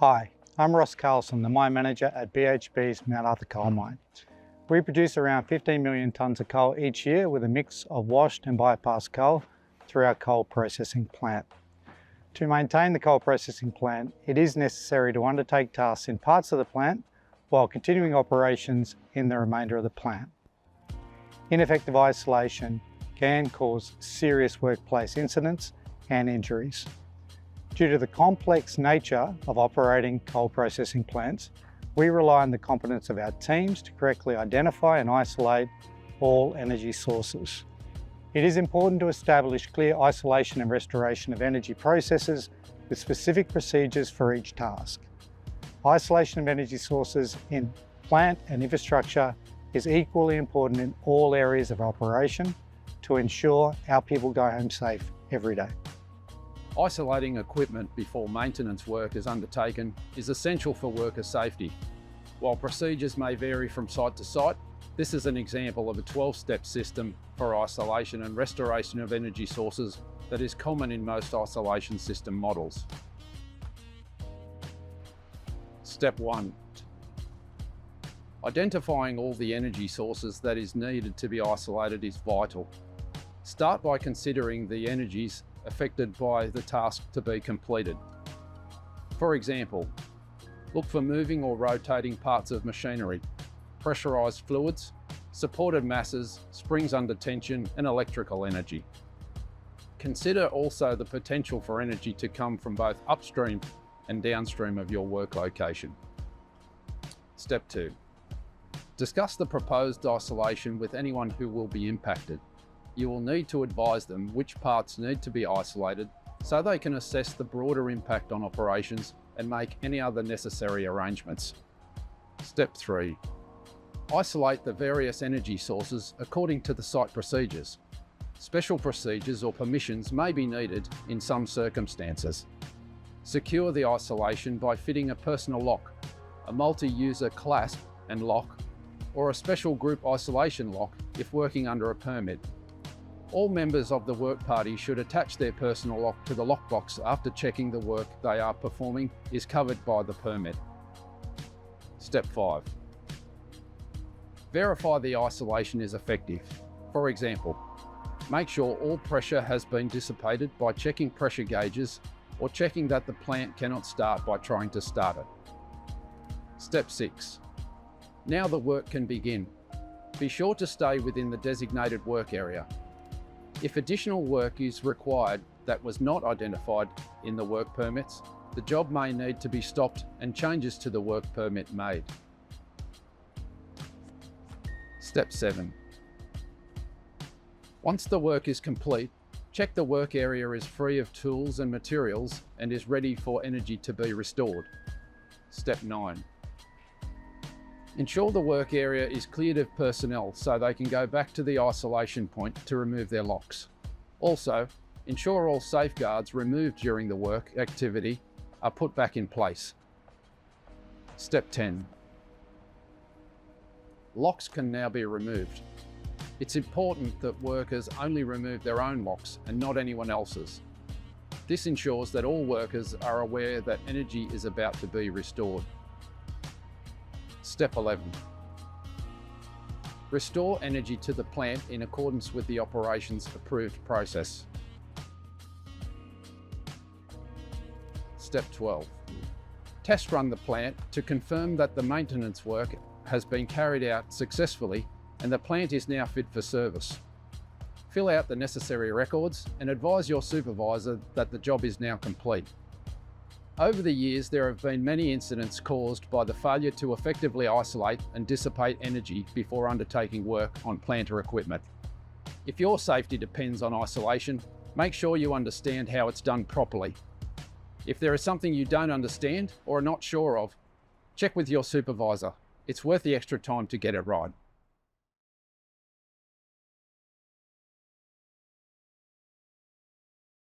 Hi, I'm Ross Carlson, the mine manager at BHP's Mount Arthur coal mine. We produce around 15 million tonnes of coal each year with a mix of washed and bypassed coal through our coal processing plant. To maintain the coal processing plant, it is necessary to undertake tasks in parts of the plant while continuing operations in the remainder of the plant. Ineffective isolation can cause serious workplace incidents and injuries. Due to the complex nature of operating coal processing plants, we rely on the competence of our teams to correctly identify and isolate all energy sources. It is important to establish clear isolation and restoration of energy processes with specific procedures for each task. Isolation of energy sources in plant and infrastructure is equally important in all areas of operation to ensure our people go home safe every day. Isolating equipment before maintenance work is undertaken is essential for worker safety. While procedures may vary from site to site, this is an example of a 12-step system for isolation and restoration of energy sources that is common in most isolation system models. Step 1. Identifying all the energy sources that is needed to be isolated is vital. Start by considering the energies affected by the task to be completed. For example, look for moving or rotating parts of machinery, pressurized fluids, supported masses, springs under tension, and electrical energy. Consider also the potential for energy to come from both upstream and downstream of your work location. Step 2. Discuss the proposed isolation with anyone who will be impacted. You will need to advise them which parts need to be isolated so they can assess the broader impact on operations and make any other necessary arrangements. Step 3. Isolate the various energy sources according to the site procedures. Special procedures or permissions may be needed in some circumstances. Secure the isolation by fitting a personal lock, a multi-user clasp and lock, or a special group isolation lock if working under a permit. All members of the work party should attach their personal lock to the lockbox after checking the work they are performing is covered by the permit. Step 5. Verify the isolation is effective. For example, make sure all pressure has been dissipated by checking pressure gauges or checking that the plant cannot start by trying to start it. Step 6. Now the work can begin. Be sure to stay within the designated work area. If additional work is required that was not identified in the work permits, the job may need to be stopped and changes to the work permit made. Step 7. Once the work is complete, check the work area is free of tools and materials and is ready for energy to be restored. Step 9. Ensure the work area is cleared of personnel so they can go back to the isolation point to remove their locks. Also, ensure all safeguards removed during the work activity are put back in place. Step 10. Locks can now be removed. It's important that workers only remove their own locks and not anyone else's. This ensures that all workers are aware that energy is about to be restored. Step 11. Restore energy to the plant in accordance with the operations approved process. Step 12. Test run the plant to confirm that the maintenance work has been carried out successfully and the plant is now fit for service. Fill out the necessary records and advise your supervisor that the job is now complete. Over the years, there have been many incidents caused by the failure to effectively isolate and dissipate energy before undertaking work on plant or equipment. If your safety depends on isolation, make sure you understand how it's done properly. If there is something you don't understand or are not sure of, check with your supervisor. It's worth the extra time to get it right.